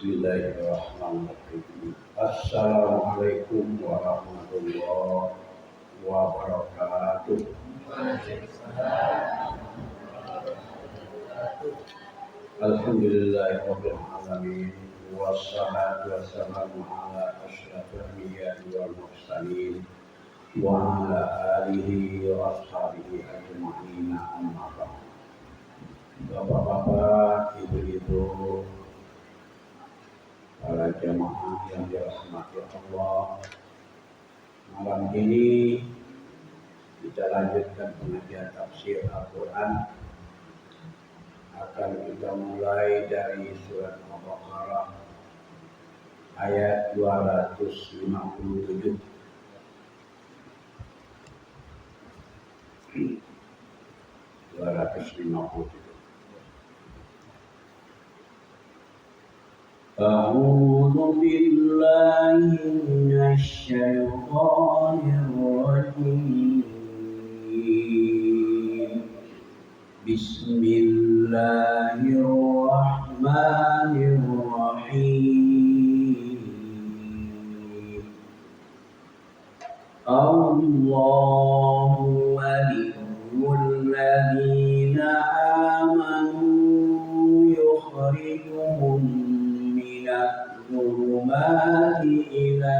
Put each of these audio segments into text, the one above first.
Bismillahirrahmanirrahim. Assalamualaikum warahmatullahi wabarakatuh. Alhamdulillahirabbil alamin wassalatu wassalamu ala asyrafil anbiya'i wal mursalin wa ala alihi wa ashabihi ajma'in, amma ba'd. Bapak-bapak, ibu-ibu, para jamaah yang dirahmati Allah, malam ini kita lanjutkan pengajian tafsir Al-Quran. Akan kita mulai dari surat Al-Baqarah ayat 257. A'udzu billahi minasy syaithanir rajim. Bismillahirrahmanirrahim. Allahu waliyyul ladzina amanu yukhrijuhum الظلمات إلى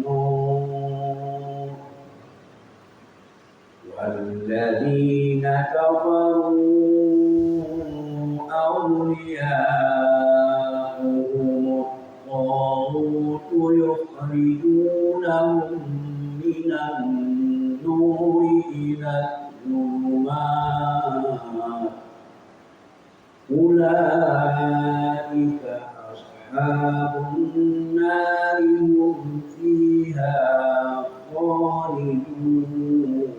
النور والذين كفروا أولياؤهم الطاغوت يخرجونهم من النور إلى الظلمات أولئك أصحاب النار هم فيها خالدون.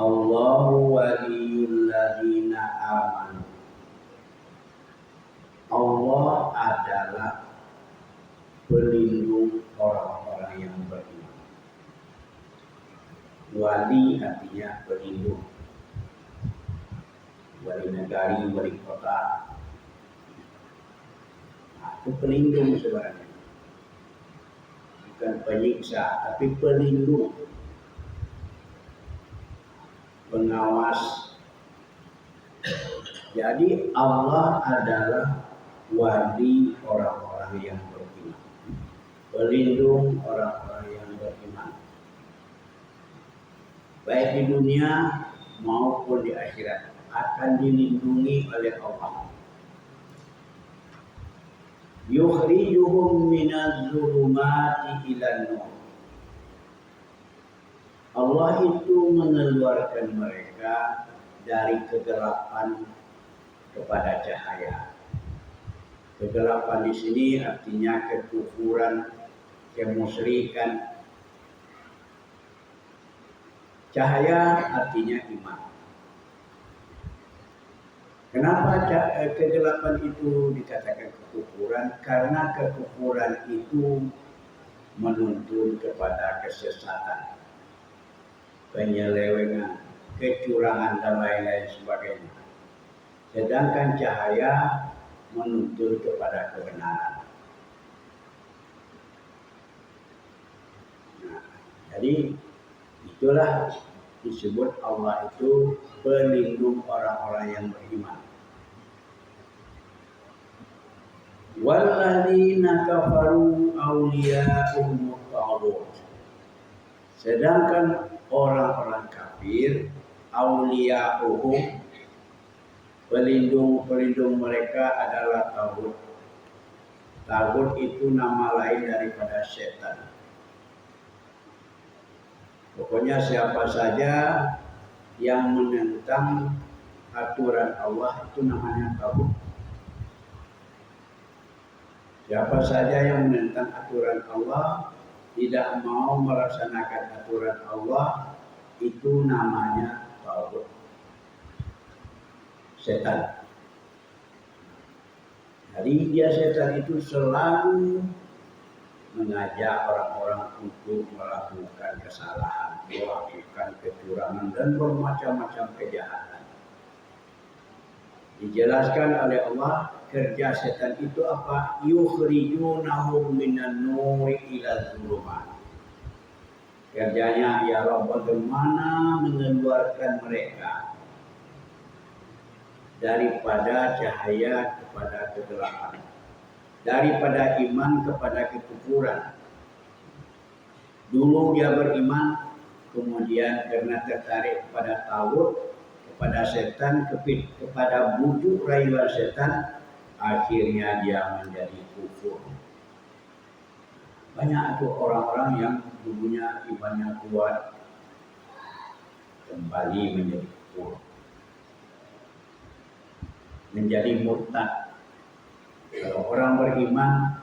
Allahu waliyul ladzina amanu. Allah adalah pelindung orang-orang yang beriman. Wali artinya pelindung. Wali negari, wali kota. Nah, itu pelindung sebenarnya. Bukan penyiksa, tapi pelindung. Pengawas. Jadi Allah adalah wali orang-orang yang beriman. Pelindung orang-orang yang beriman. Baik di dunia maupun di akhirat akan dilindungi oleh Allah. Yukhrijuhum minaz zulumati ilan nur. Allah itu mengeluarkan mereka dari kegelapan kepada cahaya. Kegelapan di sini artinya kekufuran, kemusyrikan. Cahaya artinya iman. Kenapa kegelapan itu dikatakan kekufuran? Karena kekufuran itu menuntun kepada kesesatan, penyelewengan, kecurangan dan lain-lain sebagainya. Sedangkan cahaya menuntun kepada kebenaran. Nah, jadi itulah disebut Allah itu pelindung orang-orang yang beriman. Walladzina kafaru awliya'uhum at-taghut. Sedangkan orang-orang kafir, awliya'uhum, pelindung mereka adalah taghut. Taghut itu nama lain daripada setan. Pokoknya siapa saja yang menentang aturan Allah itu namanya taghut. Siapa saja yang menentang aturan Allah, tidak mau melaksanakan aturan Allah, itu namanya taghut. Setan. Jadi dia setan itu selalu mengajak orang-orang untuk melakukan kesalahan, melakukan kecurangan dan bermacam-macam kejahatan. Dijelaskan oleh Allah, kerja setan itu apa? Yukhrijunahum minan nuri ila dzulumat. Kerjanya ialah bagaimana mengeluarkan mereka daripada cahaya kepada kegelapan, daripada iman kepada kekufuran. Dulu dia beriman, kemudian karena tertarik kepada tauhid, kepada setan, kepada bujuk rayuan setan, akhirnya dia menjadi kufur. Banyak itu orang-orang yang dulunya imannya kuat kembali menjadi kufur, menjadi murtad. Kalau orang beriman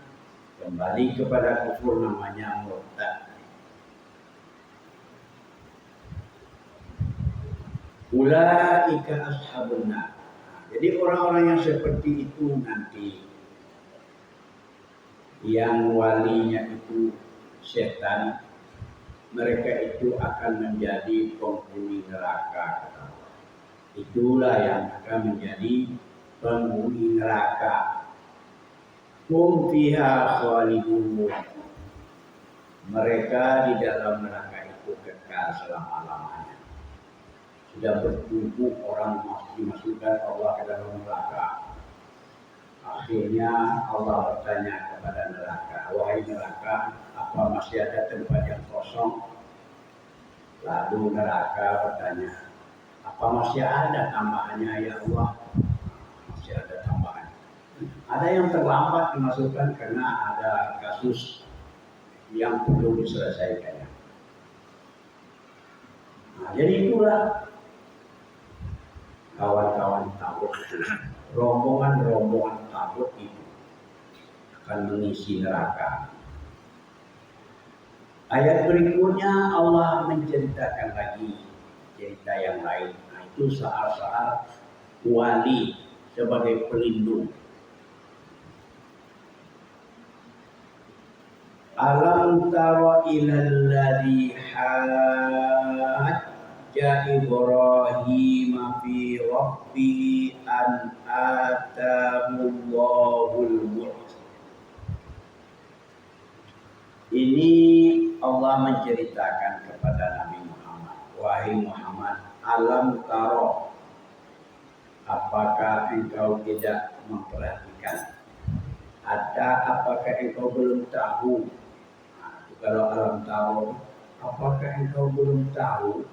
kembali kepada kufur namanya murtad. Ulaika ashabun nar. Jadi orang-orang yang seperti itu nanti, yang walinya itu setan, mereka itu akan menjadi penghuni neraka. Itulah yang akan menjadi penghuni neraka. Hum fiha khalidun. Mereka di dalam neraka itu kekal selama-lamanya. Sudah bertubuh orang dimasukkan Allah ke dalam neraka. Akhirnya Allah bertanya kepada neraka, wahai neraka, apa masih ada tempat yang kosong? Lalu neraka bertanya, apa masih ada tambahannya ya Allah? Masih ada tambahan. Ada yang terlambat dimasukkan karena ada kasus yang perlu diselesaikannya. Nah, jadi itulah kawan-kawan tabut, rombongan-rombongan tabut itu akan mengisi neraka. Ayat berikutnya Allah menceritakan lagi cerita yang lain. Nah, itu saat-saat wali sebagai pelindung. Alam tara ilal ladzi hajja Ibrahim fi rabbih an atamullahul mulk. Ini Allah menceritakan kepada Nabi Muhammad, wahai Muhammad, alam tara, apakah engkau tidak memperhatikan? Apakah engkau belum tahu? Kalau alam tahu, apakah engkau belum tahu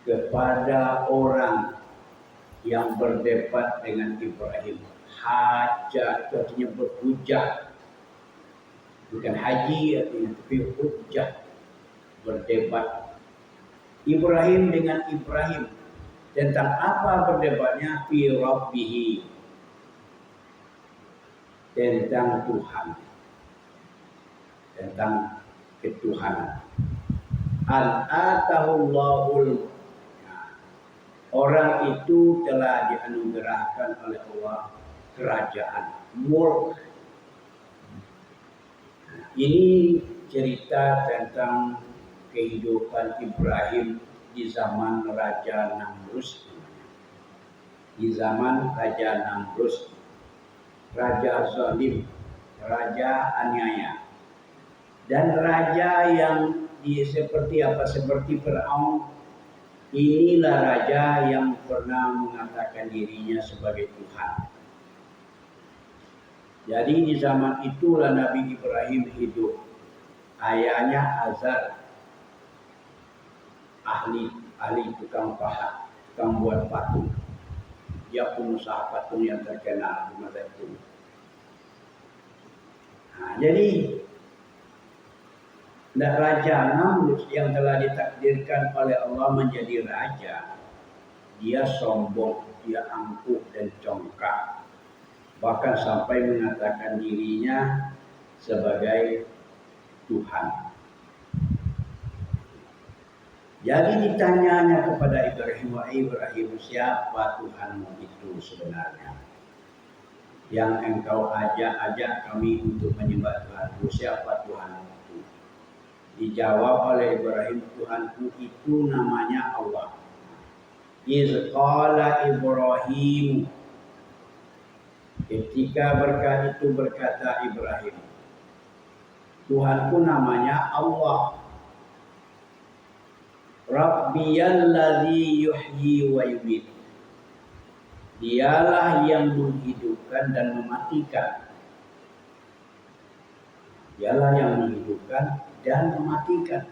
kepada orang yang berdebat dengan Ibrahim? Hajah itu artinya berhujah, bukan haji artinya, tapi hujah, berdebat. Ibrahim dengan Ibrahim tentang apa berdebatnya? Fi rabbihi, tentang Tuhan, tentang ketuhanan. Al-atahullahul, orang itu telah dianugerahkan oleh Allah kerajaan, mulk. Ini cerita tentang kehidupan Ibrahim di zaman Raja Namrus. Di zaman Raja Namrus, raja zalim, raja aniaya. Dan raja yang seperti apa? Seperti Fir'aun. Inilah raja yang pernah mengatakan dirinya sebagai Tuhan. Jadi di zaman itulah Nabi Ibrahim hidup. Ayahnya Azar, ahli tukang pahat, tukang buat patung. Dia pengusaha patung yang terkenal di masa itu. Nah, jadi Raja Namrus yang telah ditakdirkan oleh Allah menjadi raja, dia sombong, dia angkuh dan congkak, bahkan sampai mengatakan dirinya sebagai Tuhan. Jadi ditanyanya kepada Ibrahim, wahai Ibrahim, siapa Tuhanmu itu sebenarnya? yang engkau ajak kami untuk menyembah Tuhanku. Siapa Tuhan itu? Dijawab oleh Ibrahim, Tuhanku itu namanya Allah. Iz qala Ibrahim, ketika berkata Ibrahim, Tuhanku namanya Allah. Rabbiyalladzi yuhyi wa yumiit. Dialah yang menghidupkan dan mematikan. Dialah yang menghidupkan dan mematikan.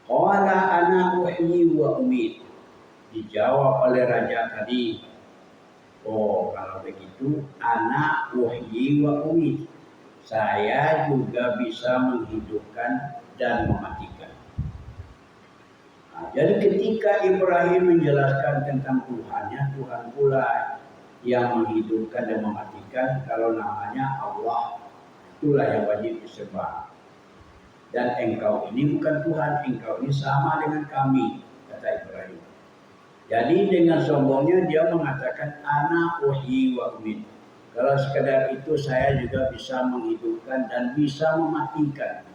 Qala ana uhyi wa umiit. Dijawab oleh raja tadi, oh kalau begitu ana uhyi wa umiit. Saya juga bisa menghidupkan dan mematikan. Jadi ketika Ibrahim menjelaskan tentang Tuhannya, Tuhan pula yang menghidupkan dan mematikan. Kalau namanya Allah, itulah yang wajib disembah. Dan engkau ini bukan Tuhan, engkau ini sama dengan kami, kata Ibrahim. Jadi dengan sombongnya dia mengatakan ana uhyi wa umiit. Kalau sekadar itu saya juga bisa menghidupkan dan bisa mematikan.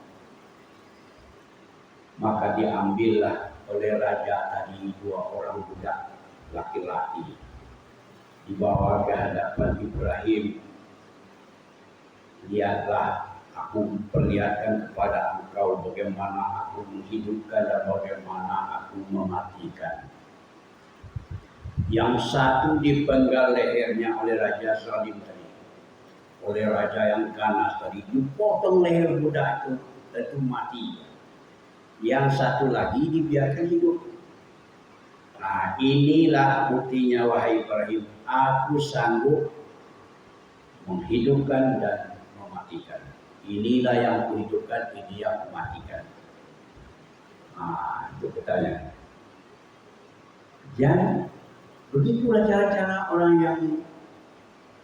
Maka diambillah oleh raja tadi 2 orang budak laki-laki, dibawa ke hadapan Ibrahim. Lihatlah, aku perlihatkan kepada engkau bagaimana aku menghidupkan dan bagaimana aku mematikan. Yang satu dipenggal lehernya oleh Raja Zalim tadi, oleh raja yang ganas tadi, dipotong leher budak itu, tentu mati. Yang satu lagi dibiarkan hidup. Nah, inilah buktinya wahai Ibrahim, aku sanggup menghidupkan dan mematikan. Inilah yang kuhidupkan, ini yang mematikan. Nah, itu pertanyaan. Dan begitulah cara-cara orang yang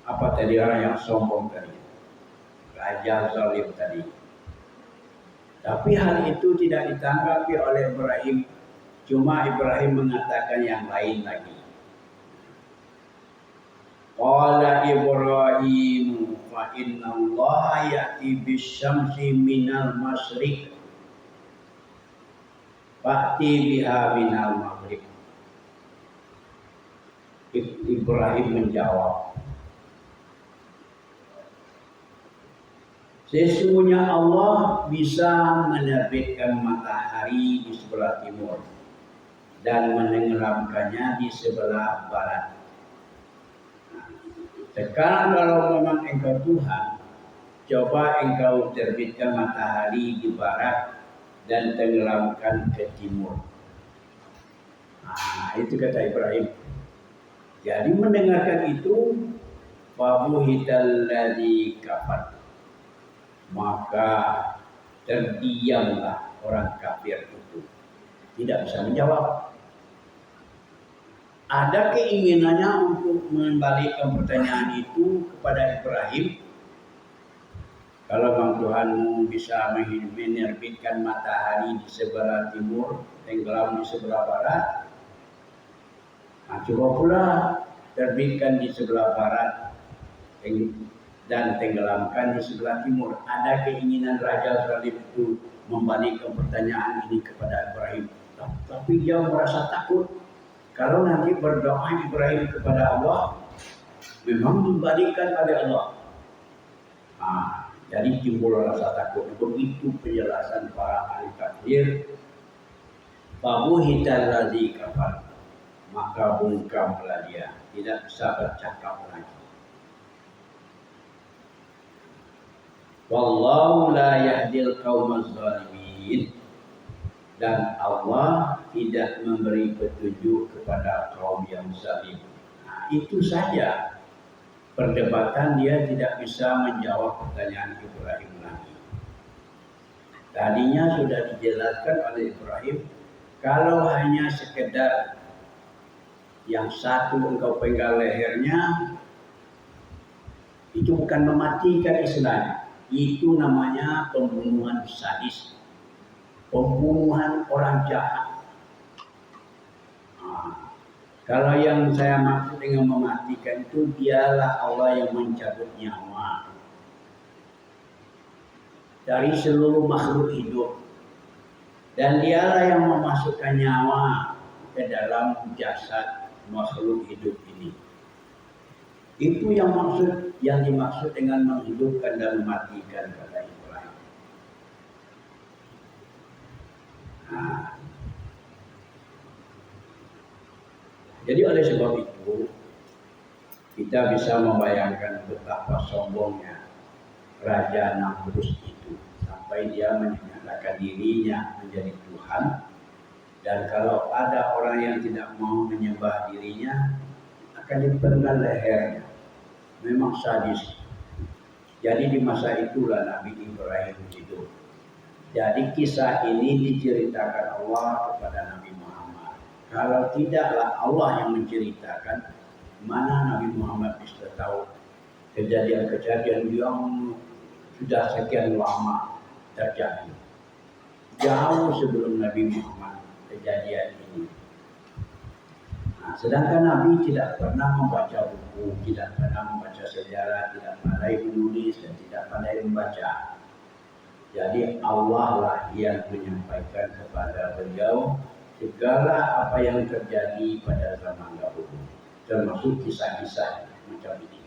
orang yang sombong tadi, Raja Zalim tadi. Tapi hal itu tidak ditanggapi oleh Ibrahim. Cuma Ibrahim mengatakan yang lain lagi. Qala Ibrahim fa inna Allah ya'ti bisyamsi minal masyriq fa'ti biha minal maghrib. Ibrahim menjawab, sesungguhnya Allah bisa menerbitkan matahari di sebelah timur dan menenggelamkannya di sebelah barat. Sekarang kalau memang engkau Tuhan, coba engkau terbitkan matahari di barat dan tenggelamkan ke timur. Nah, itu kata Ibrahim. Jadi mendengarkan itu, fabuhital ladzi kafar, maka terdiamlah orang kafir itu, tidak bisa menjawab. Ada keinginannya untuk mengembalikan pertanyaan itu kepada Ibrahim. Kalau Bang Tuhanmu bisa menerbitkan matahari di sebelah timur, tenggelam di sebelah barat, nah, coba pula terbitkan di sebelah barat dan tenggelamkan di sebelah timur. Ada keinginan Raja Zalim itu membalikkan pertanyaan ini kepada Ibrahim. Tapi dia merasa takut. Kalau nanti berdoa Ibrahim kepada Allah, memang dibalikkan oleh Allah. Nah, jadi timbul rasa takut. Begitu penjelasan para ahli tafsir. Fabuhital ladzi kafar, maka bungkamlah dia, tidak bisa bercakap lagi. Wallahu la yahdil qaumaz zalimin, dan Allah tidak memberi petunjuk kepada kaum yang zalim. Nah, itu saja perdebatan, dia tidak bisa menjawab pertanyaan Ibrahim lagi. Tadinya sudah dijelaskan oleh Ibrahim, kalau hanya sekedar yang satu engkau penggal lehernya, itu bukan mematikan istilahnya. Itu namanya pembunuhan sadis, pembunuhan orang jahat. Nah, Kalau yang saya maksud dengan mematikan itu dialah Allah yang mencabut nyawa dari seluruh makhluk hidup. Dan dialah yang memasukkan nyawa ke dalam jasad makhluk hidup ini. Itu yang dimaksud dengan menghidupkan dan mematikan kata Ibrahim. Nah, jadi oleh sebab itu kita bisa membayangkan betapa sombongnya Raja Namrus itu sampai dia menyatakan dirinya menjadi Tuhan, dan kalau ada orang yang tidak mau menyembah dirinya akan dipenggal lehernya. Memang sadis. Jadi di masa itulah Nabi Ibrahim hidup. Jadi kisah ini diceritakan Allah kepada Nabi Muhammad. Kalau tidaklah Allah yang menceritakan, mana Nabi Muhammad bisa tahu kejadian-kejadian yang sudah sekian lama terjadi. Jauh sebelum Nabi Muhammad kejadian ini. Nah, sedangkan Nabi tidak pernah membaca buku, tidak pernah membaca sejarah, tidak pandai menulis, dan tidak pandai membaca. Jadi Allah lah yang menyampaikan kepada beliau segala apa yang terjadi pada zaman dahulu, termasuk kisah-kisah macam ini.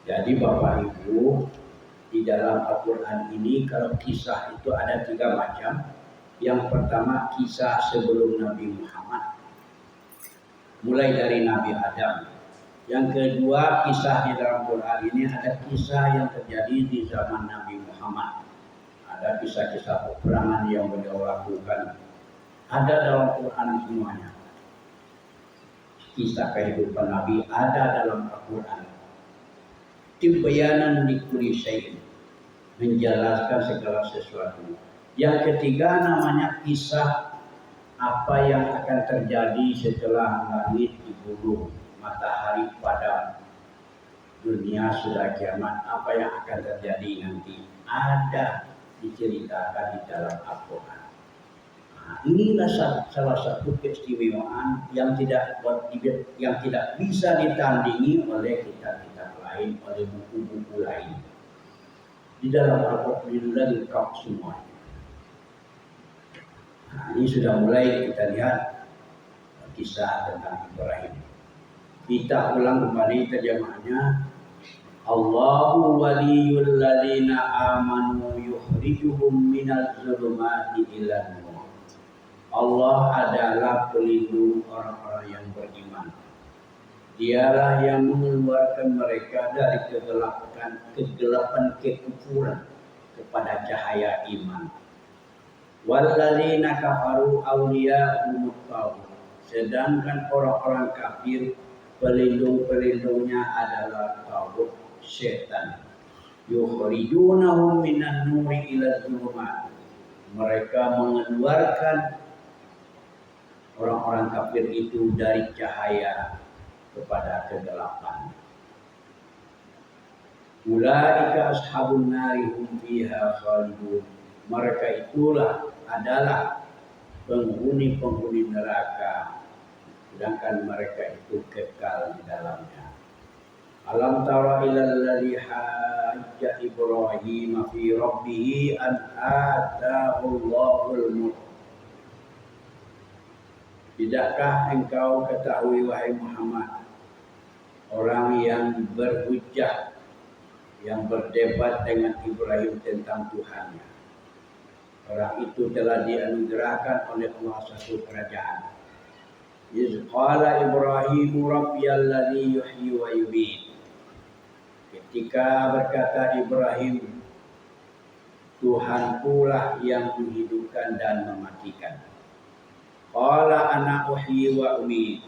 Jadi Bapak Ibu, di dalam Al-Quran ini kalau kisah itu ada 3 macam. Yang pertama kisah sebelum Nabi Muhammad, mulai dari Nabi Adam. Yang kedua kisah di dalam Quran ini ada kisah yang terjadi di zaman Nabi Muhammad. Ada kisah-kisah peperangan yang beliau lakukan. Ada dalam Quran semuanya. Kisah kehidupan Nabi ada dalam Al-Quran. Tibyanan likulli syai'in, menjelaskan segala sesuatu. Yang ketiga namanya kisah apa yang akan terjadi setelah langit digulung, matahari padam, dunia sudah kiamat, apa yang akan terjadi nanti ada diceritakan di dalam Al-Quran. Nah, inilah salah satu keistimewaan yang tidak bisa ditandingi oleh kitab-kitab lain, oleh buku-buku lain. Di dalam Al-Quran lengkap semuanya. Nah, ini sudah mulai kita lihat kisah tentang Ibrahim. Kita ulang kembali terjemahnya. Allahu waliyul ladzina amanu yukhrijuhum minaz zulumati ilan nur. Allah adalah pelindung orang-orang yang beriman. Dialah yang mengeluarkan mereka dari kegelapan kekufuran kepada cahaya iman. Walladzina kafaru awliya'uhum at-taghut. Sedangkan orang-orang kafir pelindung-pelindungnya adalah taghut, setan. Yukhrijunahum minan nuri ila dzulumat. Mereka mengeluarkan orang-orang kafir itu dari cahaya kepada kegelapan. Ulaika ashabun nari hum fiha khalidun. Mereka itulah adalah penghuni-penghuni neraka, sedangkan mereka itu kekal di dalamnya. Alam tara ilal ladzi hajja Ibrahim fi rabbih an ataahu Allahul mulk. Tidakkah engkau ketahui wahai Muhammad, orang yang berhujjah, yang berdebat dengan Ibrahim tentang Tuhannya. Orang itu telah dianugerahkan oleh Allah satu kerajaan. Iz qala Ibrahim rabbiyalladzi yuhyi wa yumiit. Ketika berkata Ibrahim, Tuhanku lah yang menghidupkan dan mematikan. Qala ana uhyi wa umiit.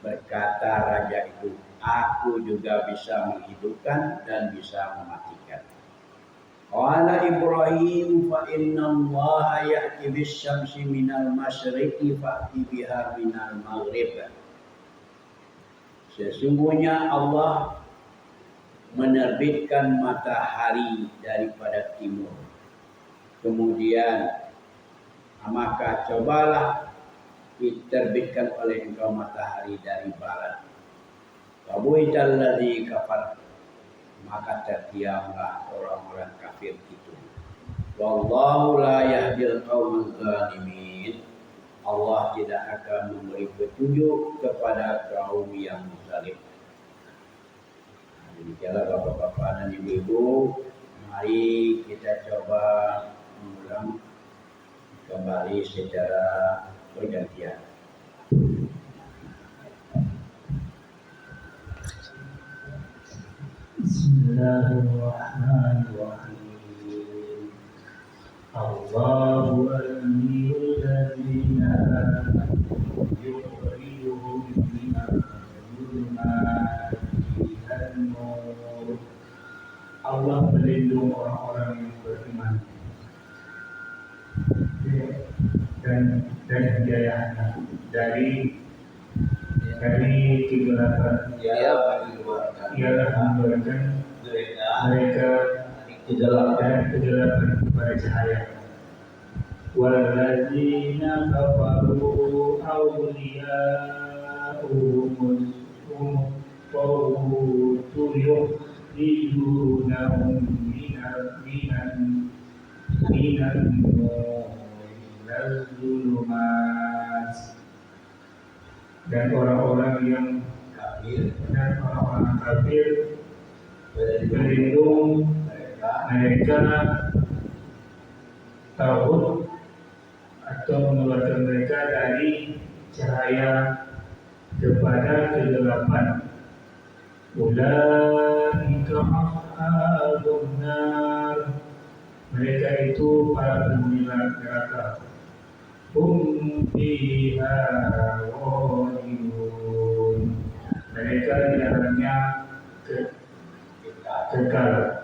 Berkata raja itu, aku juga bisa menghidupkan dan bisa mematikan. Qala Ibrahim fa inna Allah ya'ti bis-syamsi minal masyriqi fa'ti biha minal maghrib. Sesungguhnya Allah menerbitkan matahari daripada timur. Kemudian maka cobalah diterbitkan oleh engkau matahari dari barat. Wabuital ladzi kafar, maka terdiamlah orang-orang kafir itu. Wallahu la yahdil qaumal zalimin. Allah tidak akan memberi petunjuk kepada kaum yang zalim. Demikianlah bapak-bapak dan ibu-ibu, mari kita coba mengulang kembali secara bergantian. Bismillahirrahmanirrahim. Allahu al-Aliyul ladzi la yukhrijuhum minal zulumati ilan nur. Allah melindungi orang-orang yang beriman dan hidayahnya dari kegelapan. Ialah mengeluarkan mereka kegelapan kepada cahaya. Walladzina kafaru awliya'uhumul tawutu yukhrijunahum minan nur ilal zulumat. Dan orang-orang yang kafir berlindung mereka tauhid atau mengeluarkan mereka dari cahaya kepada kegelapan. Ulaika ashabun nar, mereka itu para penghuni neraka. Hum fiha khalidun, mereka di dalamnya kekal.